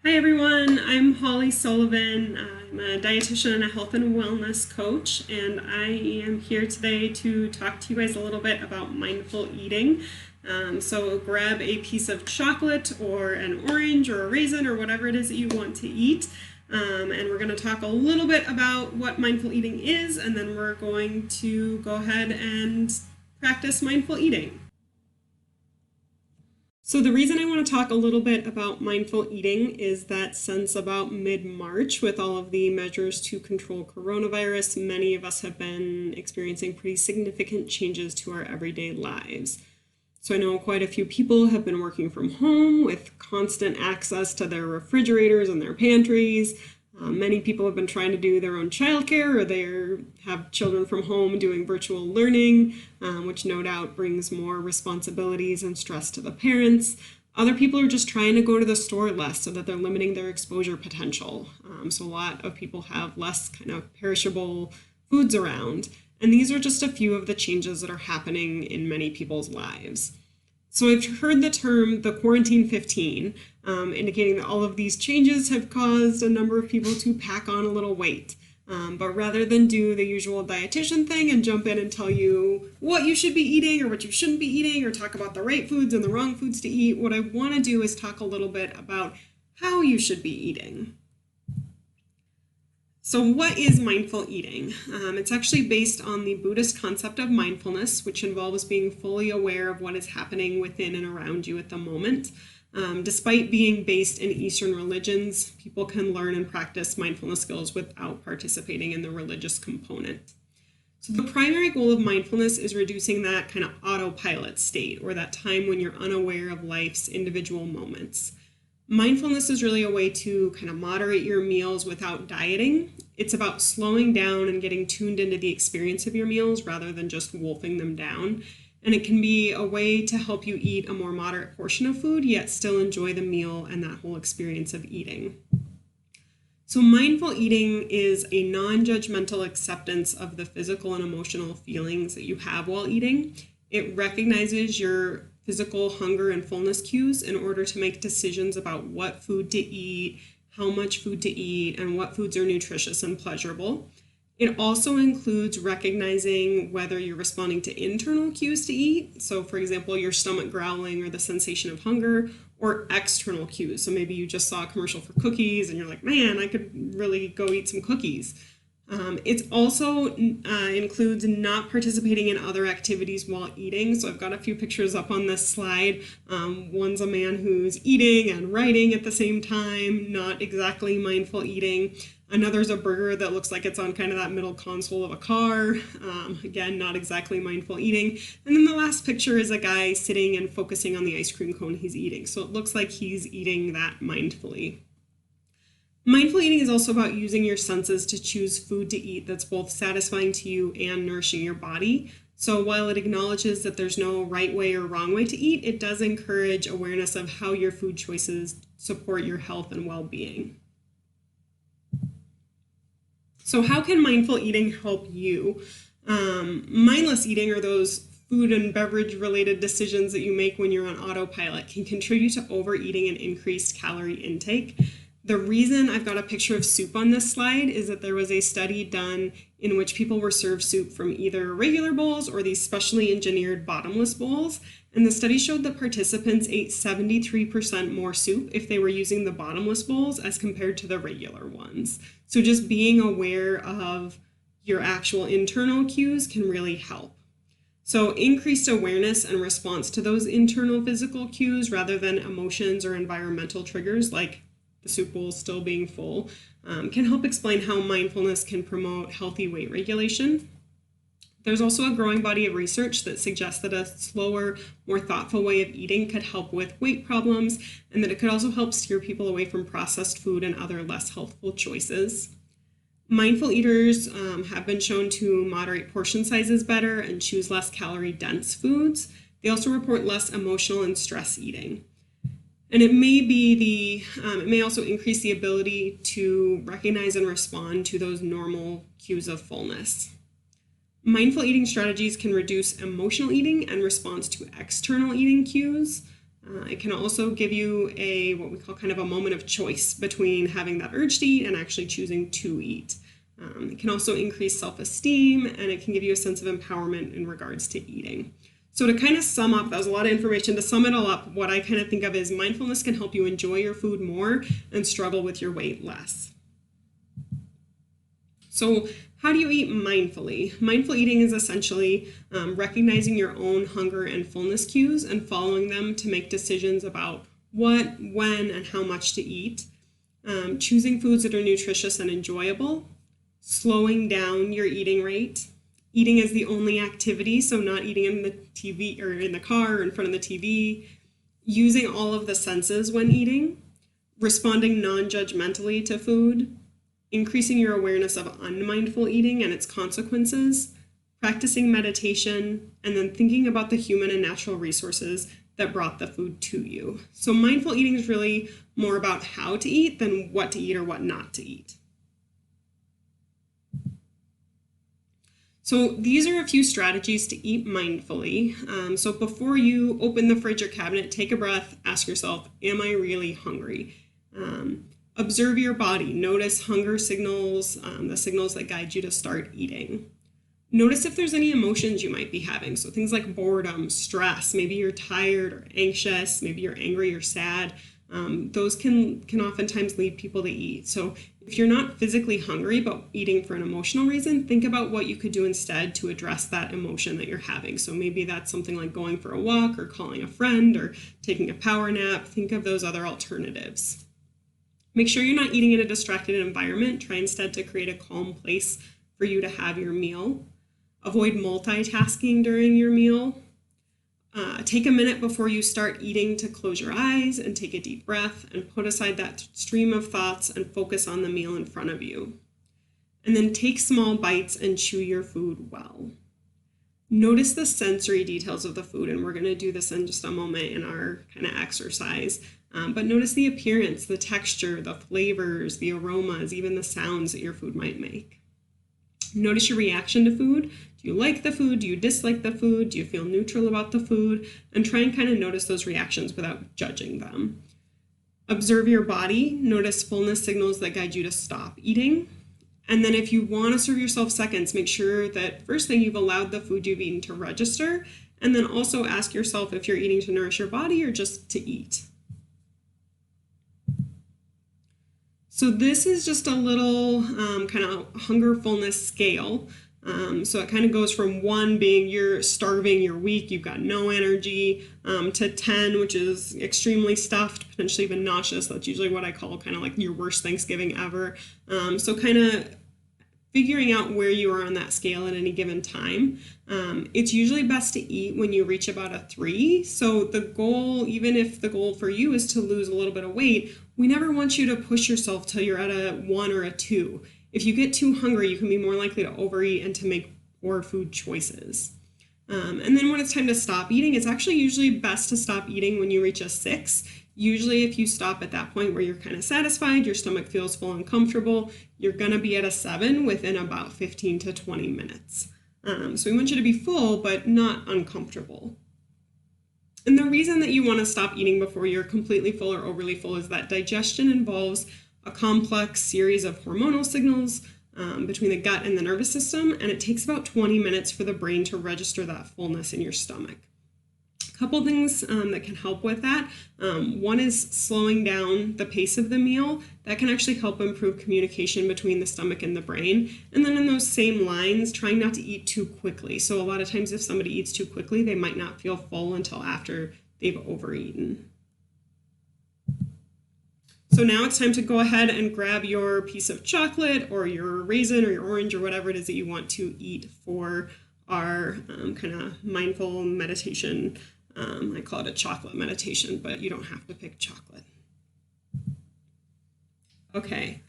Hi everyone, I'm Holly Sullivan. I'm a dietitian and a health and wellness coach, and I am here today to talk to you guys a little bit about mindful eating. So grab a piece of chocolate or an orange or a raisin or whatever it is that you want to eat. And we're going to talk a little bit about what mindful eating is, and then we're going to go ahead and practice mindful eating. So the reason I want to talk a little bit about mindful eating is that since about mid-March, with all of the measures to control coronavirus, many of us have been experiencing pretty significant changes to our everyday lives. So I know quite a few people have been working from home with constant access to their refrigerators and their pantries. Many people have been trying to do their own childcare, or they have children from home doing virtual learning, which no doubt brings more responsibilities and stress to the parents. Other people are just trying to go to the store less so that they're limiting their exposure potential. So a lot of people have less kind of perishable foods around. And these are just a few of the changes that are happening in many people's lives. So I've heard the term the quarantine 15, indicating that all of these changes have caused a number of people to pack on a little weight. But rather than do the usual dietitian thing and jump in and tell you what you should be eating or what you shouldn't be eating, or talk about the right foods and the wrong foods to eat, what I want to do is talk a little bit about how you should be eating. So what is mindful eating? It's actually based on the Buddhist concept of mindfulness, which involves being fully aware of what is happening within and around you at the moment. Despite being based in Eastern religions, people can learn and practice mindfulness skills without participating in the religious component. So the primary goal of mindfulness is reducing that kind of autopilot state, or that time when you're unaware of life's individual moments. Mindfulness is really a way to kind of moderate your meals without dieting. It's about slowing down and getting tuned into the experience of your meals rather than just wolfing them down. And it can be a way to help you eat a more moderate portion of food, yet still enjoy the meal and that whole experience of eating. So mindful eating is a non-judgmental acceptance of the physical and emotional feelings that you have while eating. It recognizes your physical hunger and fullness cues in order to make decisions about what food to eat, how much food to eat, and what foods are nutritious and pleasurable. It also includes recognizing whether you're responding to internal cues to eat, so for example, your stomach growling or the sensation of hunger, or external cues. So maybe you just saw a commercial for cookies and you're like, man, I could really go eat some cookies. It also includes not participating in other activities while eating. So I've got a few pictures up on this slide. One's a man who's eating and writing at the same time, not exactly mindful eating. Another's a burger that looks like it's on kind of that middle console of a car. Again, not exactly mindful eating. And then the last picture is a guy sitting and focusing on the ice cream cone he's eating. So it looks like he's eating that mindfully. Mindful eating is also about using your senses to choose food to eat that's both satisfying to you and nourishing your body. So while it acknowledges that there's no right way or wrong way to eat, it does encourage awareness of how your food choices support your health and well-being. So how can mindful eating help you? Mindless eating, or those food and beverage related decisions that you make when you're on autopilot, can contribute to overeating and increased calorie intake. The reason I've got a picture of soup on this slide is that there was a study done in which people were served soup from either regular bowls or these specially engineered bottomless bowls. And the study showed that participants ate 73% more soup if they were using the bottomless bowls as compared to the regular ones. So just being aware of your actual internal cues can really help. So increased awareness and response to those internal physical cues rather than emotions or environmental triggers like the soup bowl still being full, can help explain how mindfulness can promote healthy weight regulation. There's also a growing body of research that suggests that a slower, more thoughtful way of eating could help with weight problems, and that it could also help steer people away from processed food and other less healthful choices. Mindful eaters have been shown to moderate portion sizes better and choose less calorie-dense foods. They also report less emotional and stress eating. And it may also increase the ability to recognize and respond to those normal cues of fullness. Mindful eating strategies can reduce emotional eating and response to external eating cues. It can also give you what we call kind of a moment of choice between having that urge to eat and actually choosing to eat. It can also increase self-esteem, and it can give you a sense of empowerment in regards to eating. So to kind of sum up, that was a lot of information. To sum it all up, what I kind of think of is mindfulness can help you enjoy your food more and struggle with your weight less. So how do you eat mindfully? Mindful eating is essentially recognizing your own hunger and fullness cues and following them to make decisions about what, when, and how much to eat. Choosing foods that are nutritious and enjoyable. Slowing down your eating rate. Eating as the only activity, so not eating in the TV or in the car or in front of the TV. Using all of the senses when eating. Responding non-judgmentally to food. Increasing your awareness of unmindful eating and its consequences, practicing meditation, and then thinking about the human and natural resources that brought the food to you. So mindful eating is really more about how to eat than what to eat or what not to eat. So these are a few strategies to eat mindfully. So before you open the fridge or cabinet, take a breath, ask yourself, am I really hungry? Observe your body. Notice hunger signals, the signals that guide you to start eating. Notice if there's any emotions you might be having. So things like boredom, stress, maybe you're tired or anxious, maybe you're angry or sad. Those can oftentimes lead people to eat. So if you're not physically hungry but eating for an emotional reason, think about what you could do instead to address that emotion that you're having. So maybe that's something like going for a walk or calling a friend or taking a power nap. Think of those other alternatives. Make sure you're not eating in a distracted environment. Try instead to create a calm place for you to have your meal. Avoid multitasking during your meal. Take a minute before you start eating to close your eyes and take a deep breath and put aside that stream of thoughts and focus on the meal in front of you. And then take small bites and chew your food well. Notice the sensory details of the food, and we're going to do this in just a moment in our kind of exercise. But notice the appearance, the texture, the flavors, the aromas, even the sounds that your food might make. Notice your reaction to food. Do you like the food? Do you dislike the food? Do you feel neutral about the food? And try and kind of notice those reactions without judging them. Observe your body. Notice fullness signals that guide you to stop eating. And then if you want to serve yourself seconds, make sure that first thing you've allowed the food you've eaten to register. And then also ask yourself if you're eating to nourish your body or just to eat. So this is just a little kind of hunger fullness scale. So it kind of goes from 1 being you're starving, you're weak, you've got no energy, to 10, which is extremely stuffed, potentially even nauseous. That's usually what I call kind of like your worst Thanksgiving ever. So kind of figuring out where you are on that scale at any given time. It's usually best to eat when you reach about a 3. So the goal, even if the goal for you is to lose a little bit of weight, we never want you to push yourself till you're at a 1 or a 2. If you get too hungry, you can be more likely to overeat and to make poor food choices. And then when it's time to stop eating, it's actually usually best to stop eating when you reach a 6. Usually if you stop at that point where you're kind of satisfied, your stomach feels full and comfortable, you're going to be at a 7 within about 15 to 20 minutes. So we want you to be full, but not uncomfortable. And the reason that you want to stop eating before you're completely full or overly full is that digestion involves a complex series of hormonal signals between the gut and the nervous system, and it takes about 20 minutes for the brain to register that fullness in your stomach. A couple things that can help with that. One is slowing down the pace of the meal. That can actually help improve communication between the stomach and the brain. And then in those same lines, trying not to eat too quickly. So a lot of times if somebody eats too quickly, they might not feel full until after they've overeaten. So now it's time to go ahead and grab your piece of chocolate or your raisin or your orange or whatever it is that you want to eat for our kind of mindful meditation. I call it a chocolate meditation, but you don't have to pick chocolate. Okay,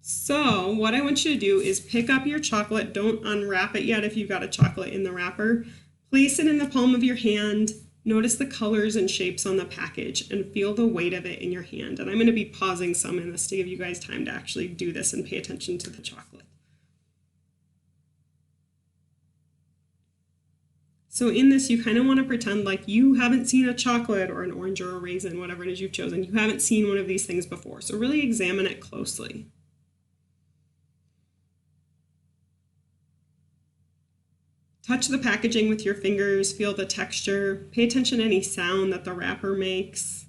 so what I want you to do is pick up your chocolate. Don't unwrap it yet if you've got a chocolate in the wrapper. Place it in the palm of your hand. Notice the colors and shapes on the package and feel the weight of it in your hand. And I'm going to be pausing some in this to give you guys time to actually do this and pay attention to the chocolate. So in this, you kind of want to pretend like you haven't seen a chocolate or an orange or a raisin, whatever it is you've chosen. You haven't seen one of these things before. So really examine it closely. Touch the packaging with your fingers, feel the texture, pay attention to any sound that the wrapper makes.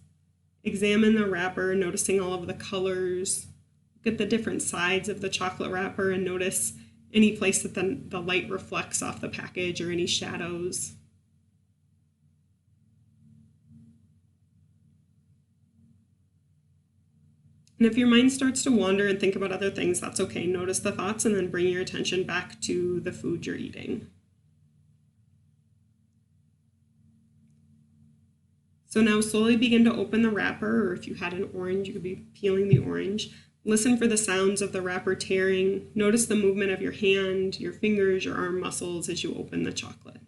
Examine the wrapper, noticing all of the colors. Look at the different sides of the chocolate wrapper and notice any place that the light reflects off the package or any shadows. And if your mind starts to wander and think about other things, that's okay. Notice the thoughts and then bring your attention back to the food you're eating. So now slowly begin to open the wrapper, or if you had an orange, you could be peeling the orange. Listen for the sounds of the wrapper tearing. Notice the movement of your hand, your fingers, your arm muscles as you open the chocolate.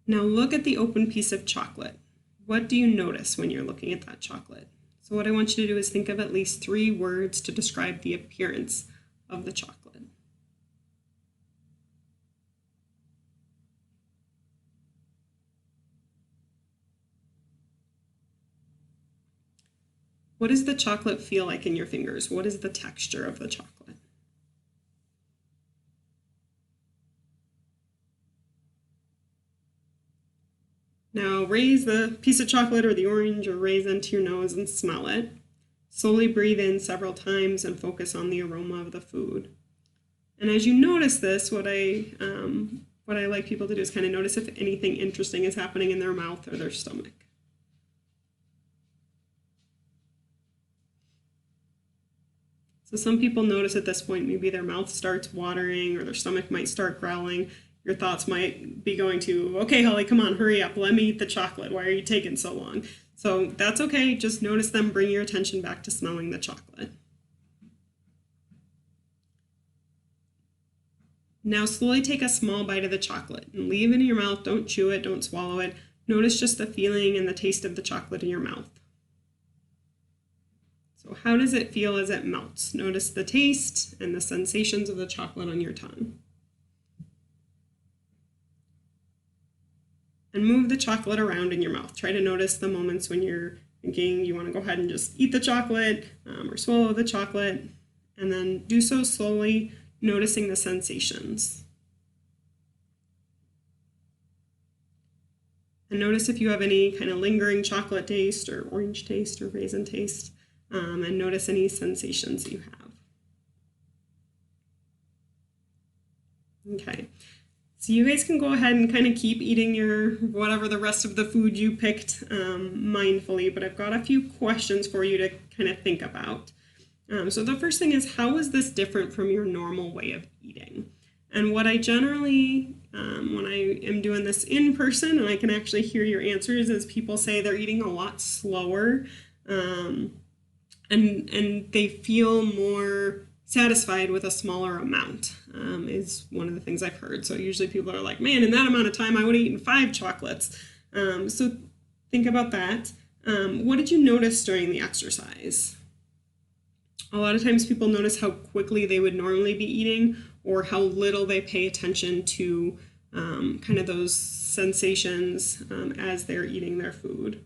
Now look at the open piece of chocolate. What do you notice when you're looking at that chocolate? So what I want you to do is think of at least 3 words to describe the appearance of the chocolate. What does the chocolate feel like in your fingers? What is the texture of the chocolate? Now raise the piece of chocolate or the orange or raisin to your nose and smell it. Slowly breathe in several times and focus on the aroma of the food. And as you notice this, what I like people to do is kind of notice if anything interesting is happening in their mouth or their stomach. So some people notice at this point maybe their mouth starts watering or their stomach might start growling. Your thoughts might be going to, okay, Holly, come on, hurry up. Let me eat the chocolate. Why are you taking so long? So that's okay. Just notice them. Bring your attention back to smelling the chocolate. Now slowly take a small bite of the chocolate and leave it in your mouth. Don't chew it. Don't swallow it. Notice just the feeling and the taste of the chocolate in your mouth. So how does it feel as it melts? Notice the taste and the sensations of the chocolate on your tongue. And move the chocolate around in your mouth. Try to notice the moments when you're thinking you want to go ahead and just eat the chocolate or swallow the chocolate, and then do so slowly, noticing the sensations. And notice if you have any kind of lingering chocolate taste or orange taste or raisin taste, and notice any sensations that you have. Okay. So you guys can go ahead and kind of keep eating your whatever the rest of the food you picked mindfully, but I've got a few questions for you to kind of think about. So the first thing is, how is this different from your normal way of eating? And what I generally, when I am doing this in person and I can actually hear your answers, is people say they're eating a lot slower and they feel more satisfied with a smaller amount is one of the things I've heard. So usually people are like, man, in that amount of time, I would have eaten 5 chocolates. So think about that. What did you notice during the exercise? A lot of times people notice how quickly they would normally be eating or how little they pay attention to kind of those sensations as they're eating their food.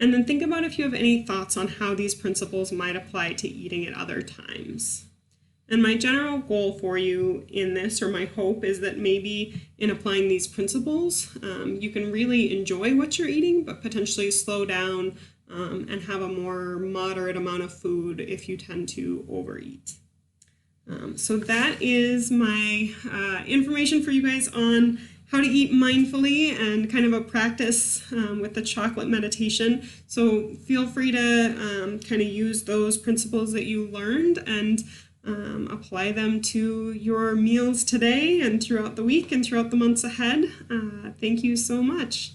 And then think about if you have any thoughts on how these principles might apply to eating at other times. And my general goal for you in this, or my hope, is that maybe in applying these principles, you can really enjoy what you're eating, but potentially slow down and have a more moderate amount of food if you tend to overeat. So that is my information for you guys on how to eat mindfully and kind of a practice with the chocolate meditation. So feel free to kind of use those principles that you learned and apply them to your meals today and throughout the week and throughout the months ahead. Thank you so much.